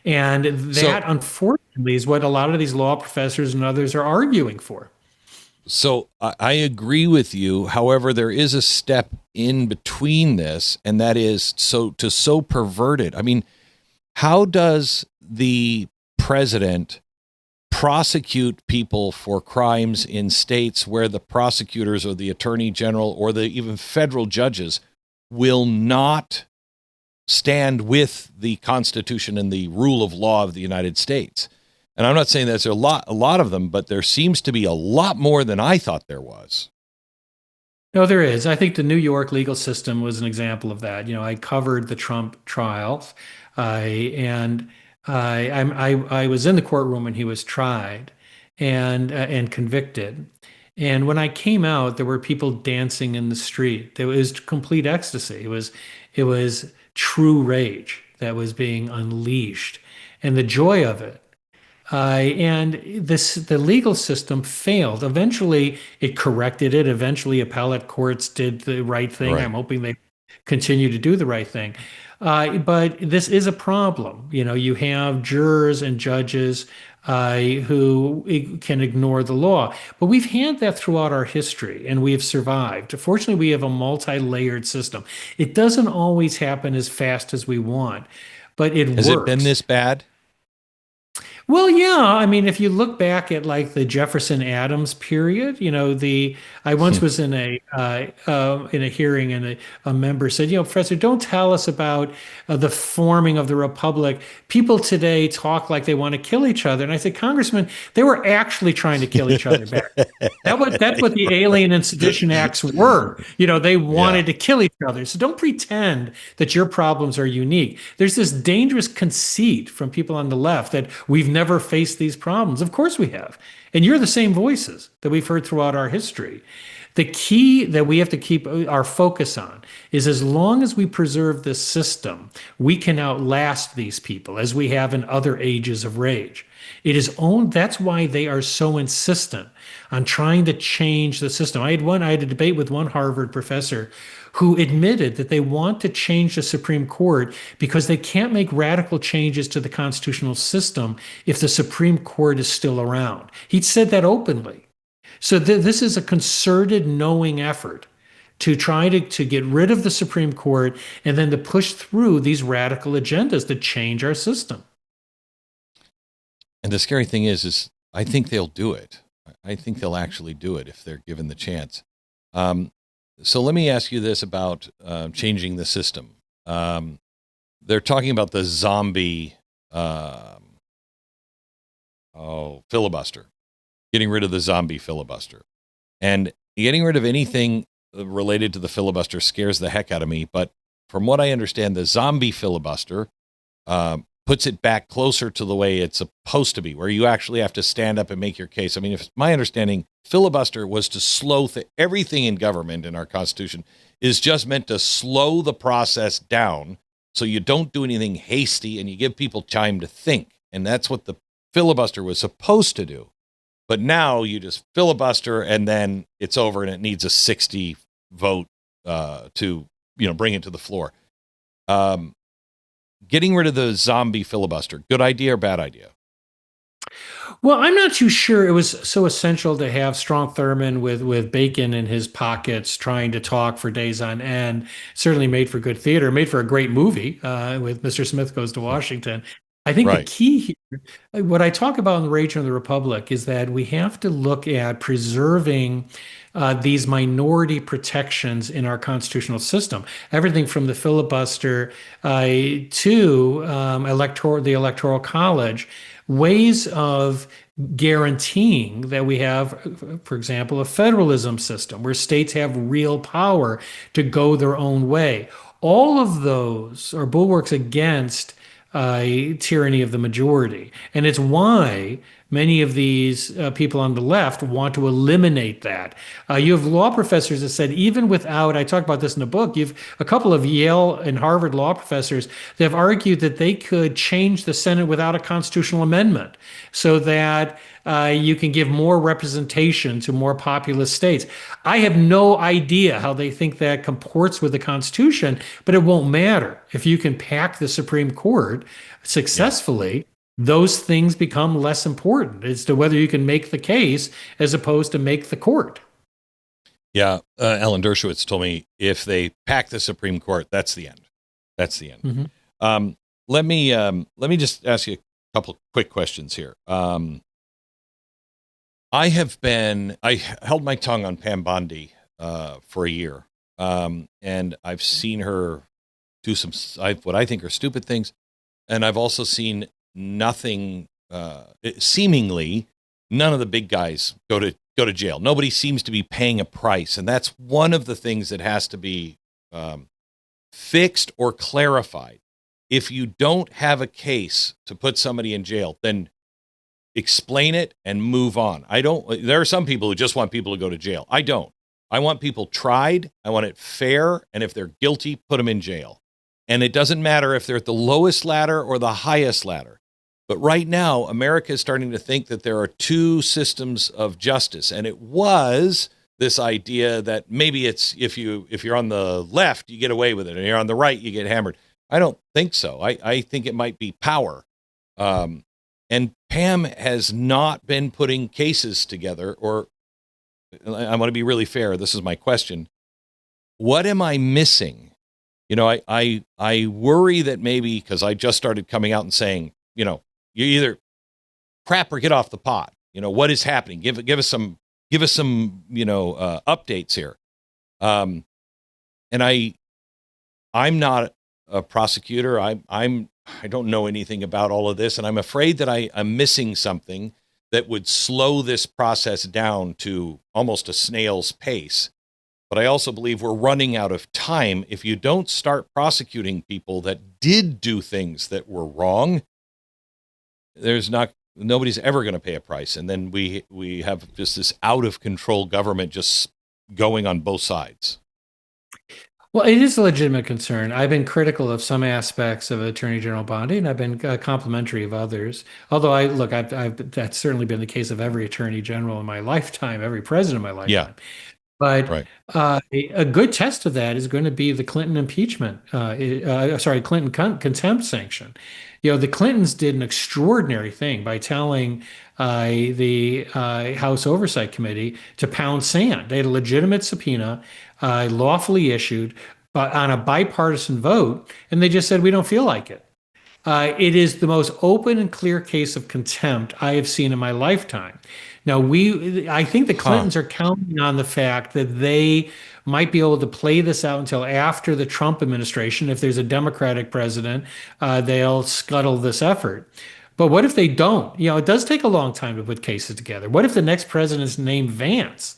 And that, unfortunately, is what a lot of these law professors and others are arguing for. So I agree with you. However, there is a step in between this, and that is so pervert it. I mean, how does the president prosecute people for crimes in states where the prosecutors or the attorney general or the even federal judges will not stand with the Constitution and the rule of law of the United States? And I'm not saying there's a lot of them, but there seems to be a lot more than I thought there was. No, there is. I think the New York legal system was an example of that. I covered the Trump trials, and I was in the courtroom when he was tried and convicted. And when I came out, there were people dancing in the street. It was complete ecstasy. It was true rage that was being unleashed, and the joy of it. The legal system failed. Eventually, it corrected it. Eventually, appellate courts did the right thing. Right. I'm hoping they continue to do the right thing. But this is a problem. You have jurors and judges who can ignore the law. But we've had that throughout our history, and we have survived. Fortunately, we have a multi-layered system. It doesn't always happen as fast as we want, but it Has it been works. this bad? Well, yeah. I mean, if you look back at like the Jefferson Adams period, I once was in a hearing, and a member said, Professor, don't tell us about the forming of the republic. People today talk like they want to kill each other, and I said, Congressman, they were actually trying to kill each other back then. That's what the Alien and Sedition Acts were. They Yeah. wanted to kill each other. So don't pretend that your problems are unique. There's this dangerous conceit from people on the left that we've never faced these problems. Of course we have. And you're the same voices that we've heard throughout our history. The key that we have to keep our focus on is, as long as we preserve this system, we can outlast these people, as we have in other ages of rage. That's why they are so insistent on trying to change the system. I had a debate with one Harvard professor who admitted that they want to change the Supreme Court because they can't make radical changes to the constitutional system if the Supreme Court is still around. He said that openly. So this is a concerted, knowing effort to try to get rid of the Supreme Court, and then to push through these radical agendas to change our system. And the scary thing is I think they'll do it. I think they'll actually do it if they're given the chance. So let me ask you this about changing the system. They're talking about the zombie filibuster, getting rid of the zombie filibuster. And getting rid of anything related to the filibuster scares the heck out of me. But from what I understand, the zombie filibuster puts it back closer to the way it's supposed to be, where you actually have to stand up and make your case. I mean, if my understanding, filibuster was to slow everything in government in our Constitution is just meant to slow the process down so you don't do anything hasty and you give people time to think. And that's what the filibuster was supposed to do. But now you just filibuster and then it's over, and it needs a 60 vote to bring it to the floor. Getting rid of the zombie filibuster, good idea or bad idea? Well, I'm not too sure it was so essential to have Strom Thurmond with bacon in his pockets trying to talk for days on end. Certainly made for good theater, made for a great movie with Mr. Smith Goes to Washington. I think the Right. key here, what I talk about in The Rage of the Republic, is that we have to look at preserving these minority protections in our constitutional system. Everything from the filibuster to the Electoral College, ways of guaranteeing that we have, for example, a federalism system where states have real power to go their own way. All of those are bulwarks against tyranny of the majority. And it's why many of these people on the left want to eliminate that. You have law professors that said, even without, I talk about this in the book, you've a couple of Yale and Harvard law professors that have argued that they could change the Senate without a constitutional amendment so that you can give more representation to more populous states. I have no idea how they think that comports with the Constitution, but it won't matter. If you can pack the Supreme Court successfully, those things become less important as to whether you can make the case as opposed to make the court. Yeah. Alan Dershowitz told me if they pack the Supreme Court, that's the end. That's the end. Mm-hmm. Let me just ask you a couple quick questions here. I held my tongue on Pam Bondi for a year, and I've seen her do what I think are stupid things, and I've also seen seemingly none of the big guys go to jail. Nobody seems to be paying a price, and that's one of the things that has to be fixed or clarified. If you don't have a case to put somebody in jail, then explain it and move on. There are some people who just want people to go to jail. I don't. I want people tried. I want it fair. And if they're guilty, put them in jail. And it doesn't matter if they're at the lowest ladder or the highest ladder. But right now, America is starting to think that there are two systems of justice. And it was this idea that maybe it's if you're on the left, you get away with it, and you're on the right, you get hammered. I don't think so. I think it might be power. And Pam has not been putting cases together, or I want to be really fair. This is my question. What am I missing? You know, I worry that maybe because I just started coming out and saying, you know, you either crap or get off the pot. You know, what is happening? Give us some, you know, updates here. And I'm not a prosecutor. I don't know anything about all of this, and I'm afraid that I'm missing something that would slow this process down to almost a snail's pace. But I also believe we're running out of time. If you don't start prosecuting people that did do things that were wrong, nobody's ever going to pay a price. And then we have just this out of control government just going on both sides. Well, it is a legitimate concern. I've been critical of some aspects of Attorney General Bondi, and I've been complimentary of others. Although that's certainly been the case of every Attorney General in my lifetime, every president in my lifetime. Yeah. But right. A good test of that is going to be the Clinton impeachment, Clinton contempt sanction. You know, the Clintons did an extraordinary thing by telling the House Oversight Committee to pound sand. They had a legitimate subpoena, lawfully issued, on a bipartisan vote, and they just said, we don't feel like it. It is the most open and clear case of contempt I have seen in my lifetime. Now, I think the Clintons are counting on the fact that they might be able to play this out until after the Trump administration. If there's a Democratic president, they'll scuttle this effort. But what if they don't? You know, it does take a long time to put cases together. What if the next president is named Vance?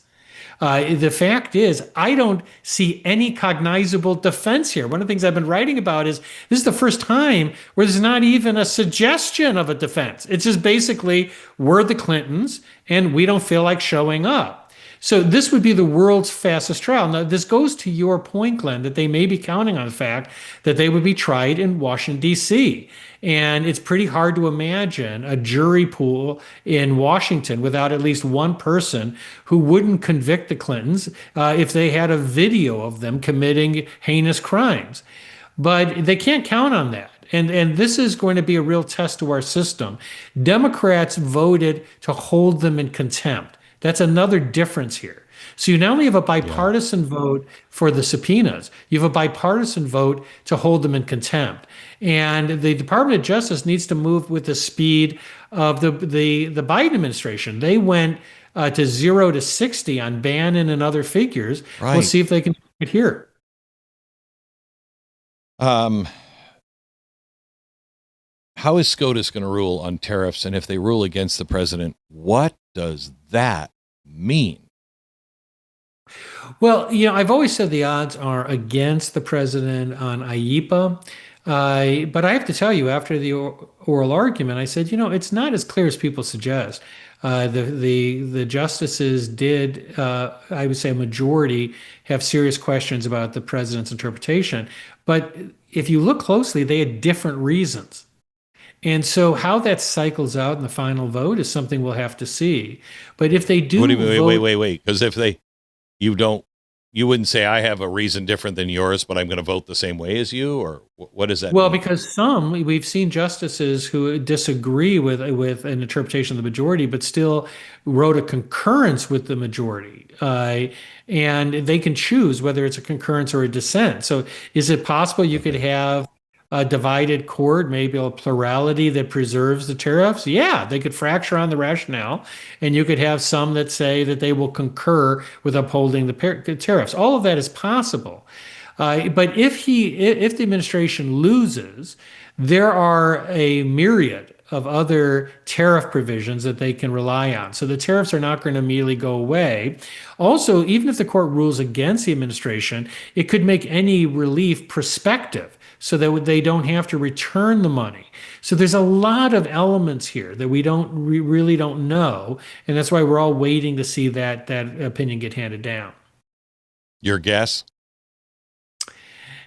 The fact is, I don't see any cognizable defense here. One of the things I've been writing about is this is the first time where there's not even a suggestion of a defense. It's just basically, we're the Clintons and we don't feel like showing up. So this would be the world's fastest trial. Now, this goes to your point, Glenn, that they may be counting on the fact that they would be tried in Washington, D.C. And it's pretty hard to imagine a jury pool in Washington without at least one person who wouldn't convict the Clintons if they had a video of them committing heinous crimes. But they can't count on that. And this is going to be a real test to our system. Democrats voted to hold them in contempt. That's another difference here. So you not only have a bipartisan vote for the subpoenas, you have a bipartisan vote to hold them in contempt. And the Department of Justice needs to move with the speed of the Biden administration. They went to 0 to 60 on Bannon and other figures. Right. We'll see if they can do it here. How is SCOTUS going to rule on tariffs? And if they rule against the president, what does that mean? Well, you know, I've always said the odds are against the president on IEPA. But I have to tell you, after the oral argument, I said, you know, it's not as clear as people suggest. The justices did, I would say a majority, have serious questions about the president's interpretation. But if you look closely, they had different reasons. And so how that cycles out in the final vote is something we'll have to see. But if they do wait. Because if you wouldn't say I have a reason different than yours, but I'm going to vote the same way as you, or what does that mean? Well, because we've seen justices who disagree with an interpretation of the majority, but still wrote a concurrence with the majority. And they can choose whether it's a concurrence or a dissent. So is it possible you could have a divided court, maybe a plurality that preserves the tariffs? Yeah, they could fracture on the rationale, and you could have some that say that they will concur with upholding the tariffs. All of that is possible. But if the administration loses, there are a myriad of other tariff provisions that they can rely on. So the tariffs are not going to immediately go away. Also, even if the court rules against the administration, it could make any relief prospective, so that they don't have to return the money. So there's a lot of elements here that we really don't know, and that's why we're all waiting to see that opinion get handed down. Your guess?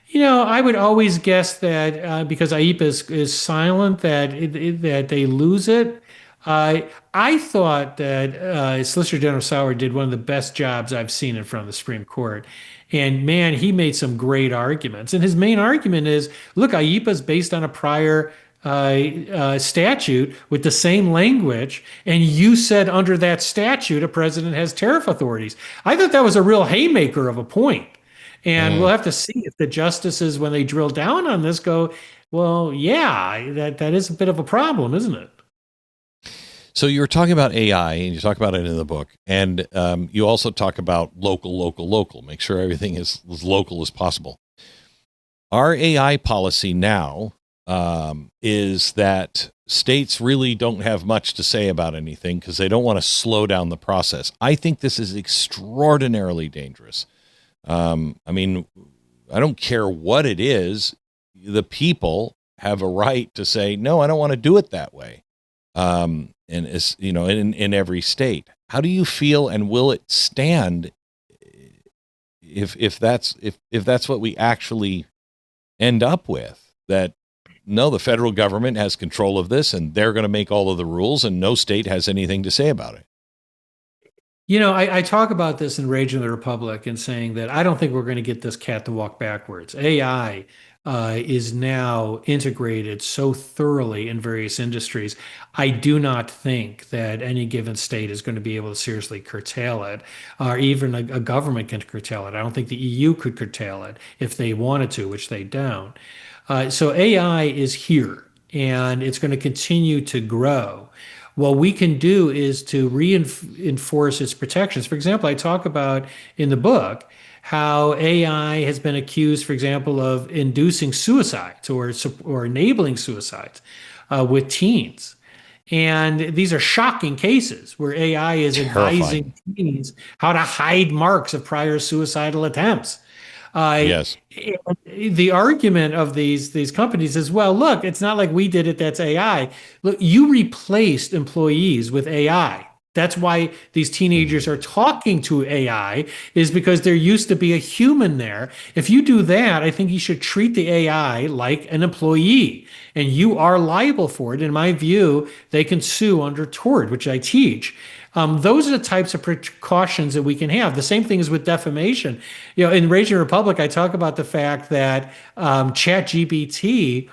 You know, I would always guess that because IEPA is silent, that they lose it. I thought that Solicitor General Sauer did one of the best jobs I've seen in front of the Supreme Court. And man, he made some great arguments. And his main argument is, look, IEPA is based on a prior statute with the same language, and you said under that statute a president has tariff authorities. I thought that was a real haymaker of a point. And we'll Mm. have to see if the justices, when they drill down on this, go, well, yeah, that is a bit of a problem, isn't it? So you're talking about AI, and you talk about it in the book, and you also talk about local. Make sure everything is as local as possible. Our AI policy now is that states really don't have much to say about anything because they don't want to slow down the process. I think this is extraordinarily dangerous. I mean, I don't care what it is. The people have a right to say, no, I don't want to do it that way. And it's, in every state. How do you feel, and will it stand if that's what we actually end up with? That no, the federal government has control of this, and they're going to make all of the rules, and no state has anything to say about it. I talk about this in Rage in the Republic and saying that I don't think we're going to get this cat to walk backwards. AI is now integrated so thoroughly in various industries. I do not think that any given state is going to be able to seriously curtail it, or even a government can curtail it. I don't think the EU could curtail it if they wanted to, which they don't. So AI is here, and it's going to continue to grow. What we can do is to reinforce its protections. For example, I talk about in the book how AI has been accused, for example, of inducing suicides or enabling suicides with teens. And these are shocking cases where AI is advising teens how to hide marks of prior suicidal attempts. Yes. The argument of these companies is, well, look, it's not like we did it, that's AI. Look, you replaced employees with AI. That's why these teenagers are talking to AI, is because there used to be a human there. If you do that, I think you should treat the AI like an employee, and you are liable for it. In my view, they can sue under tort, which I teach. Those are the types of precautions that we can have. The same thing is with defamation. In Raging Republic, I talk about the fact that ChatGPT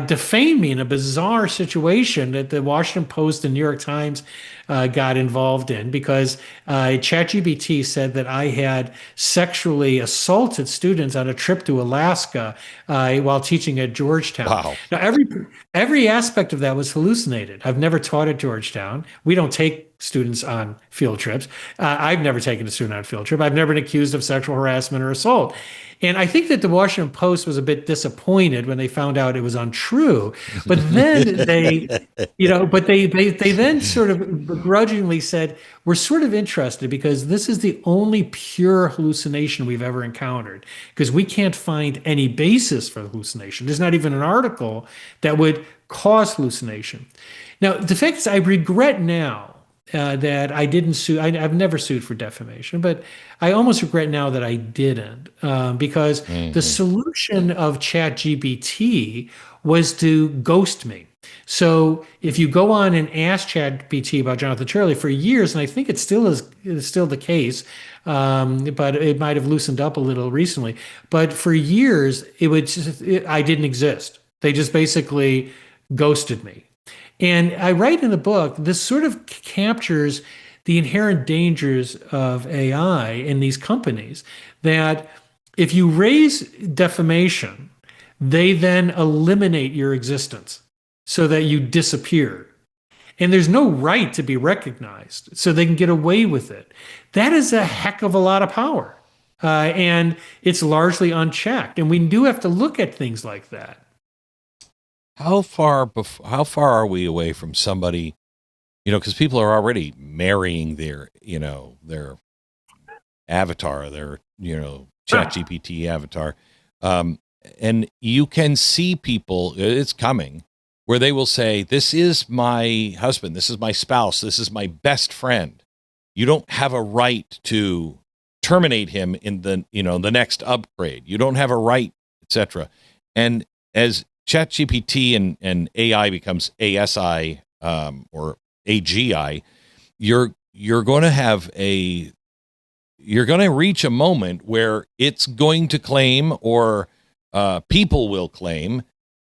defamed me in a bizarre situation that the Washington Post and New York Times got involved in, because ChatGPT said that I had sexually assaulted students on a trip to Alaska while teaching at Georgetown. Wow. Now, every aspect of that was hallucinated. I've never taught at Georgetown. We don't take students on field trips. I've never taken a student on a field trip. I've never been accused of sexual harassment or assault. And I think that the Washington Post was a bit disappointed when they found out it was untrue. But then they then sort of begrudgingly said, we're sort of interested because this is the only pure hallucination we've ever encountered, because we can't find any basis for hallucination. There's not even an article that would cause hallucination. Now, the fact is, I regret now that I didn't sue. I've never sued for defamation, but I almost regret now that I didn't, because the solution of ChatGPT was to ghost me. So if you go on and ask ChatGPT about Jonathan Turley for years, and I think it is still the case, but it might have loosened up a little recently. But for years, I didn't exist. They just basically ghosted me. And I write in the book, this sort of captures the inherent dangers of AI in these companies, that if you raise defamation, they then eliminate your existence so that you disappear. And there's no right to be recognized, so they can get away with it. That is a heck of a lot of power. And it's largely unchecked. And we do have to look at things like that. How far are we away from somebody, because people are already marrying their avatar, their, ChatGPT avatar. And you can see people, it's coming, where they will say, this is my husband, this is my spouse, this is my best friend. You don't have a right to terminate him in the next upgrade. You don't have a right, etc. And as ChatGPT and AI becomes ASI or AGI, you're going to reach a moment where it's going to claim, or people will claim,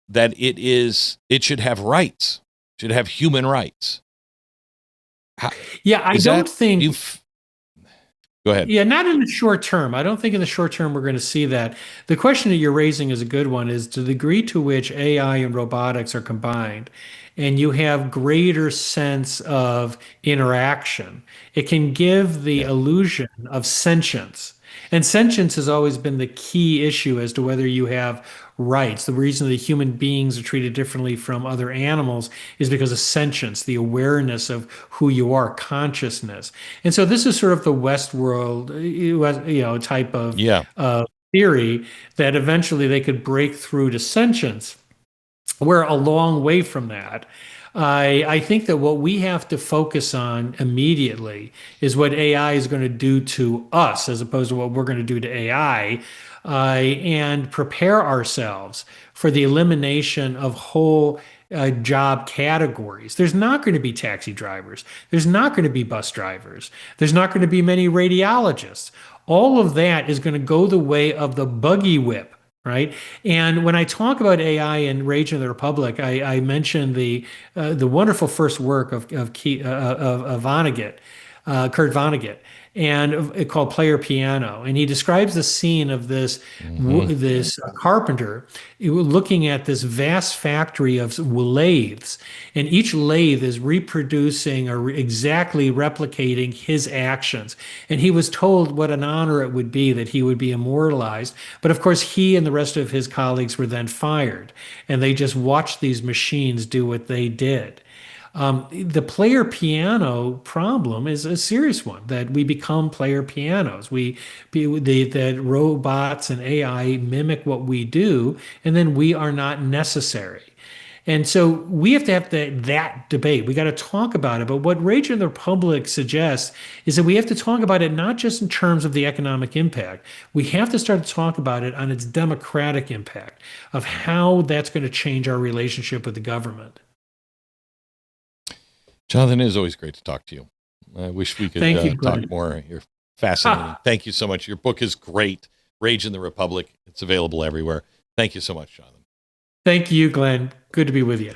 that it should have rights, should have human rights. Yeah, I don't think. Go ahead. Yeah, not in the short term. I don't think in the short term we're going to see that. The question that you're raising is a good one, is to the degree to which AI and robotics are combined and you have greater sense of interaction, it can give the illusion of sentience. And sentience has always been the key issue as to whether you have rights. The reason that human beings are treated differently from other animals is because of sentience, the awareness of who you are, consciousness. And so this is sort of the Westworld, type of theory that eventually they could break through to sentience. We're a long way from that. I think that what we have to focus on immediately is what AI is going to do to us as opposed to what we're going to do to AI, and prepare ourselves for the elimination of whole job categories. There's not going to be taxi drivers. There's not going to be bus drivers. There's not going to be many radiologists. All of that is going to go the way of the buggy whip. Right. And when I talk about AI and Rage of the Republic, I mentioned the wonderful first work of Vonnegut, Kurt Vonnegut, and called Player Piano. And he describes the scene of this carpenter looking at this vast factory of lathes, and each lathe is reproducing or exactly replicating his actions. And he was told what an honor it would be that he would be immortalized. But of course, he and the rest of his colleagues were then fired, and they just watched these machines do what they did. The player piano problem is a serious one, that we become player pianos. That robots and AI mimic what we do, and then we are not necessary. And so we have to have that debate. We got to talk about it. But what Rage in the Republic suggests is that we have to talk about it not just in terms of the economic impact. We have to start to talk about it on its democratic impact of how that's going to change our relationship with the government. Jonathan, it is always great to talk to you. I wish we could talk more. You're fascinating. Thank you so much. Your book is great. Rage in the Republic. It's available everywhere. Thank you so much, Jonathan. Thank you, Glenn. Good to be with you.